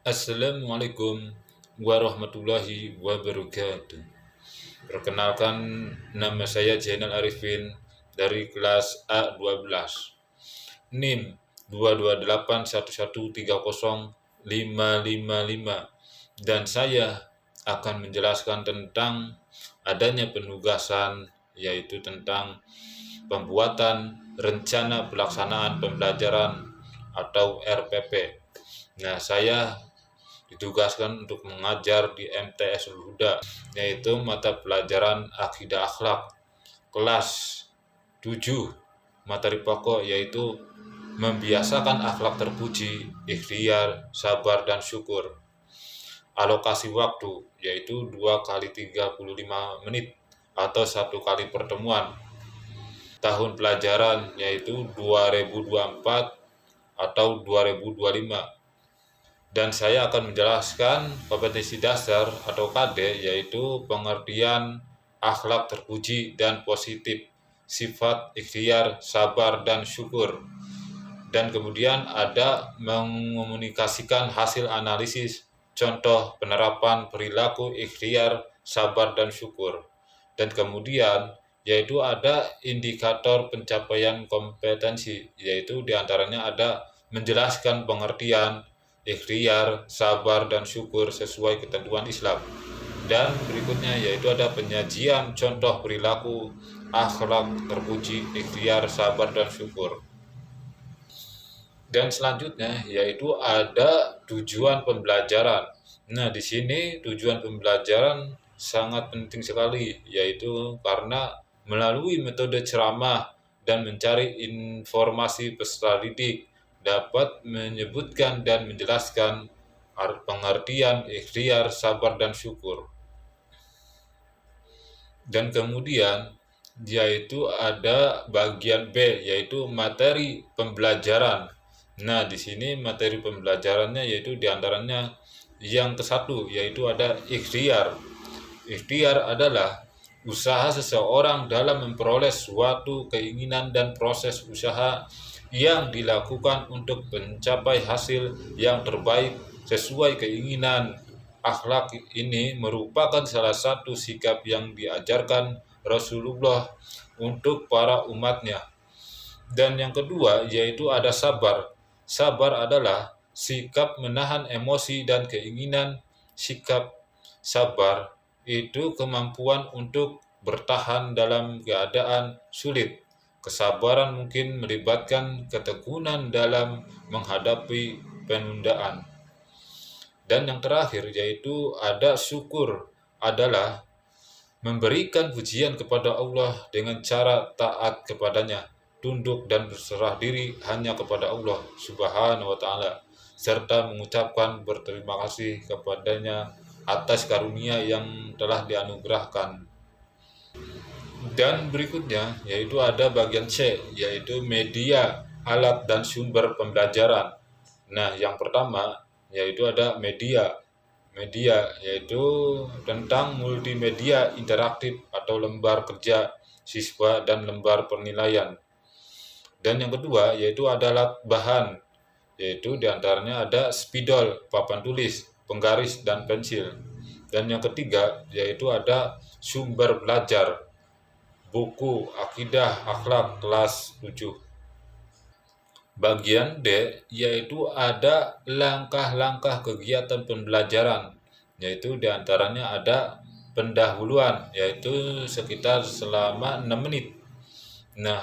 Assalamualaikum warahmatullahi wabarakatuh. Perkenalkan, nama saya Zainal Arifin dari kelas A12. NIM 22811305555 dan saya akan menjelaskan tentang adanya penugasan, yaitu tentang pembuatan rencana pelaksanaan pembelajaran atau RPP. Nah, saya ditugaskan untuk mengajar di MTS Huda, yaitu mata pelajaran Akidah Akhlak kelas 7. Materi pokok yaitu membiasakan akhlak terpuji, ikhtiar, sabar, dan syukur. Alokasi waktu yaitu 2 kali 35 menit atau 1 kali pertemuan. Tahun pelajaran yaitu 2024 atau 2025. Dan saya akan menjelaskan kompetensi dasar atau KD, yaitu pengertian akhlak terpuji dan positif, sifat ikhtiar, sabar, dan syukur. Dan kemudian ada mengomunikasikan hasil analisis, contoh penerapan perilaku ikhtiar, sabar, dan syukur. Dan kemudian yaitu ada indikator pencapaian kompetensi, yaitu diantaranya ada menjelaskan pengertian ikhtiar, sabar, dan syukur sesuai ketentuan Islam. Dan berikutnya yaitu ada penyajian contoh perilaku akhlak terpuji, ikhtiar, sabar, dan syukur. Dan selanjutnya yaitu ada tujuan pembelajaran. Nah, di sini tujuan pembelajaran sangat penting sekali, yaitu karena melalui metode ceramah dan mencari informasi peserta didik dapat menyebutkan dan menjelaskan pengertian ikhtiar, sabar, dan syukur. Dan kemudian yaitu ada bagian B, yaitu materi pembelajaran. Nah, di sini materi pembelajarannya yaitu diantaranya yang ke-1 yaitu ada ikhtiar. Ikhtiar adalah usaha seseorang dalam memperoleh suatu keinginan dan proses usaha yang dilakukan untuk mencapai hasil yang terbaik sesuai keinginan. Akhlak ini merupakan salah satu sikap yang diajarkan Rasulullah untuk para umatnya. Dan yang kedua yaitu ada sabar. Sabar adalah sikap menahan emosi dan keinginan. Sikap sabar itu kemampuan untuk bertahan dalam keadaan sulit. Kesabaran mungkin melibatkan ketekunan dalam menghadapi penundaan. Dan yang terakhir yaitu ada syukur, adalah memberikan pujian kepada Allah dengan cara taat kepadanya, tunduk dan berserah diri hanya kepada Allah Subhanahu wa Ta'ala, serta mengucapkan berterima kasih kepadanya atas karunia yang telah dianugerahkan. Dan berikutnya yaitu ada bagian C, yaitu media, alat, dan sumber pembelajaran. Nah, yang pertama yaitu ada media. Media yaitu tentang multimedia interaktif atau lembar kerja siswa dan lembar penilaian. Dan yang kedua yaitu ada alat bahan, yaitu diantaranya ada spidol, papan tulis, penggaris, dan pensil. Dan yang ketiga yaitu ada sumber belajar, buku Akidah Akhlak kelas 7. Bagian D yaitu ada langkah-langkah kegiatan pembelajaran, yaitu diantaranya ada pendahuluan, yaitu sekitar selama 6 menit. Nah,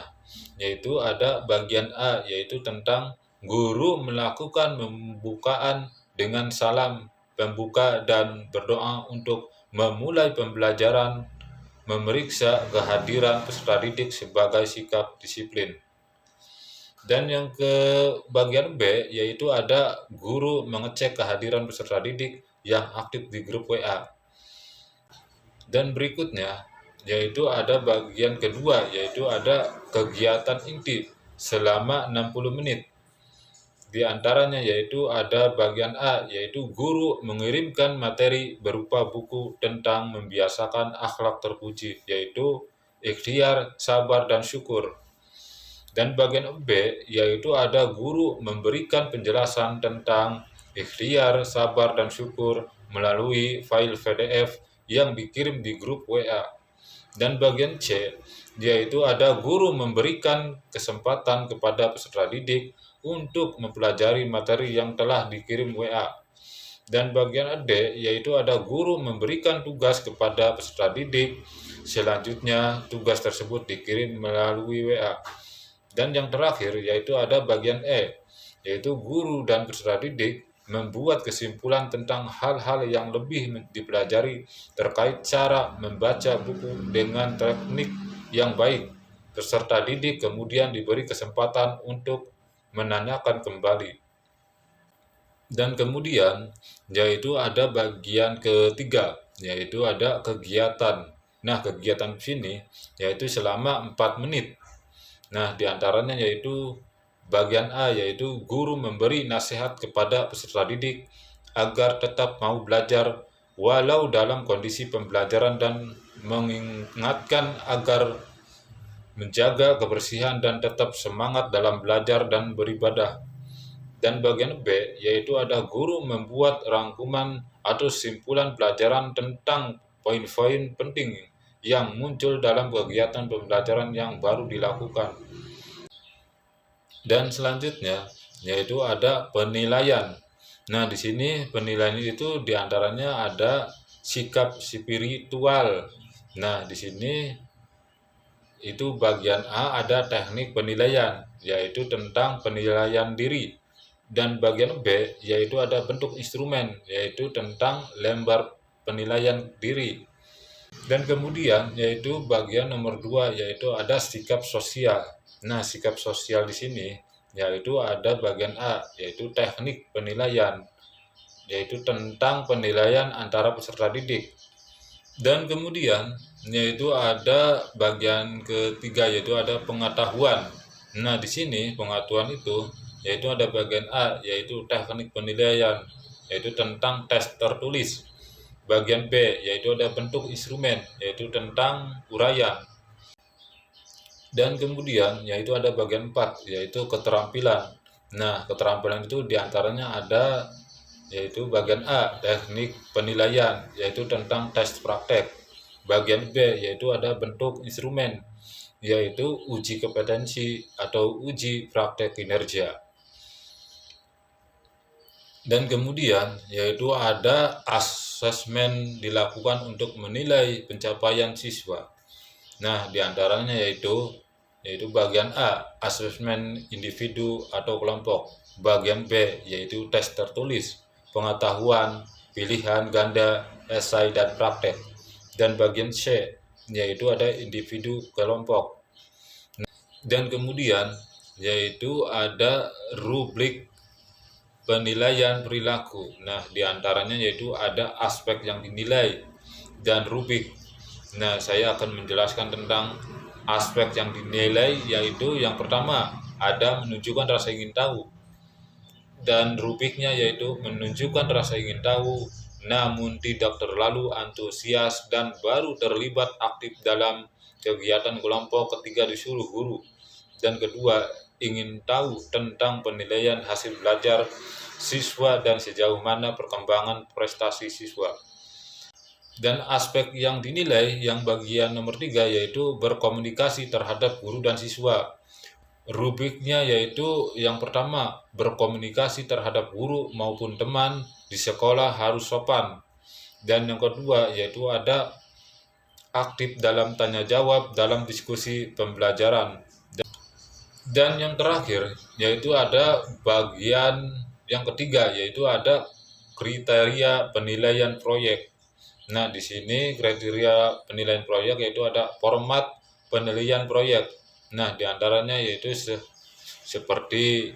yaitu ada bagian A, yaitu tentang guru melakukan pembukaan dengan salam pembuka dan berdoa untuk memulai pembelajaran, memeriksa kehadiran peserta didik sebagai sikap disiplin. Dan yang ke bagian B yaitu ada guru mengecek kehadiran peserta didik yang aktif di grup WA. Dan berikutnya yaitu ada bagian kedua, yaitu ada kegiatan inti selama 60 menit. Di antaranya yaitu ada bagian A, yaitu guru mengirimkan materi berupa buku tentang membiasakan akhlak terpuji, yaitu ikhtiar, sabar, dan syukur. Dan bagian B yaitu ada guru memberikan penjelasan tentang ikhtiar, sabar, dan syukur melalui file PDF yang dikirim di grup WA. Dan bagian C, yaitu ada guru memberikan kesempatan kepada peserta didik untuk mempelajari materi yang telah dikirim WA. Dan bagian D, yaitu ada guru memberikan tugas kepada peserta didik, selanjutnya tugas tersebut dikirim melalui WA. Dan yang terakhir, yaitu ada bagian E, yaitu guru dan peserta didik membuat kesimpulan tentang hal-hal yang lebih dipelajari terkait cara membaca buku dengan teknik yang baik. Peserta didik kemudian diberi kesempatan untuk menanyakan kembali. Dan kemudian, yaitu ada bagian ketiga, yaitu ada kegiatan. Nah, kegiatan sini yaitu selama 4 menit. Nah, diantaranya yaitu bagian A, yaitu guru memberi nasihat kepada peserta didik agar tetap mau belajar walau dalam kondisi pembelajaran dan mengingatkan agar menjaga kebersihan dan tetap semangat dalam belajar dan beribadah. Dan bagian B, yaitu ada guru membuat rangkuman atau simpulan pelajaran tentang poin-poin penting yang muncul dalam kegiatan pembelajaran yang baru dilakukan. Dan selanjutnya, yaitu ada penilaian. Nah, di sini penilaian itu diantaranya ada sikap spiritual. Nah, di sini itu bagian A ada teknik penilaian, yaitu tentang penilaian diri. Dan bagian B, yaitu ada bentuk instrumen, yaitu tentang lembar penilaian diri. Dan kemudian, yaitu bagian nomor 2, yaitu ada sikap sosial. Nah, sikap sosial di sini yaitu ada bagian A, yaitu teknik penilaian, yaitu tentang penilaian antara peserta didik. Dan kemudian yaitu ada bagian ketiga, yaitu ada pengetahuan. Nah, di sini pengetahuan itu yaitu ada bagian A, yaitu teknik penilaian, yaitu tentang tes tertulis. Bagian B, yaitu ada bentuk instrumen, yaitu tentang uraian. Dan kemudian yaitu ada bagian 4, yaitu keterampilan. Nah, keterampilan itu diantaranya ada yaitu bagian A, teknik penilaian, yaitu tentang tes praktek. Bagian B, yaitu ada bentuk instrumen, yaitu uji kompetensi atau uji praktek kinerja. Dan kemudian yaitu ada asesmen dilakukan untuk menilai pencapaian siswa. Nah, diantaranya yaitu bagian A, asesmen individu atau kelompok. Bagian B, yaitu tes tertulis, pengetahuan, pilihan ganda, esai, dan praktek. Dan bagian C, yaitu ada individu kelompok. Dan kemudian yaitu ada rubrik penilaian perilaku. Nah, diantaranya yaitu ada aspek yang dinilai dan rubrik. Nah, saya akan menjelaskan tentang aspek yang dinilai, yaitu yang pertama ada menunjukkan rasa ingin tahu, dan rubriknya yaitu menunjukkan rasa ingin tahu namun tidak terlalu antusias dan baru terlibat aktif dalam kegiatan kelompok ketika disuruh guru. Dan kedua, ingin tahu tentang penilaian hasil belajar siswa dan sejauh mana perkembangan prestasi siswa. Dan aspek yang dinilai yang bagian nomor 3 yaitu berkomunikasi terhadap guru dan siswa. Rubriknya yaitu yang pertama, berkomunikasi terhadap guru maupun teman di sekolah harus sopan. Dan yang kedua yaitu ada aktif dalam tanya jawab dalam diskusi pembelajaran. Dan yang terakhir yaitu ada bagian yang ketiga, yaitu ada kriteria penilaian proyek. Nah, di sini kriteria penilaian proyek yaitu ada format penilaian proyek. Nah, diantaranya yaitu seperti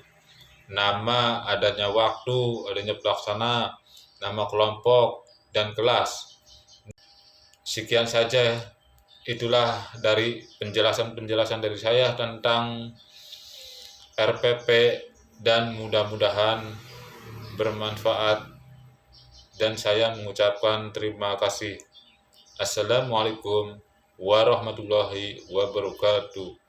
nama, adanya waktu, adanya pelaksana, nama kelompok, dan kelas. Sekian saja, itulah dari penjelasan-penjelasan dari saya tentang RPP, dan mudah-mudahan bermanfaat, dan saya mengucapkan terima kasih. Assalamualaikum warahmatullahi wabarakatuh.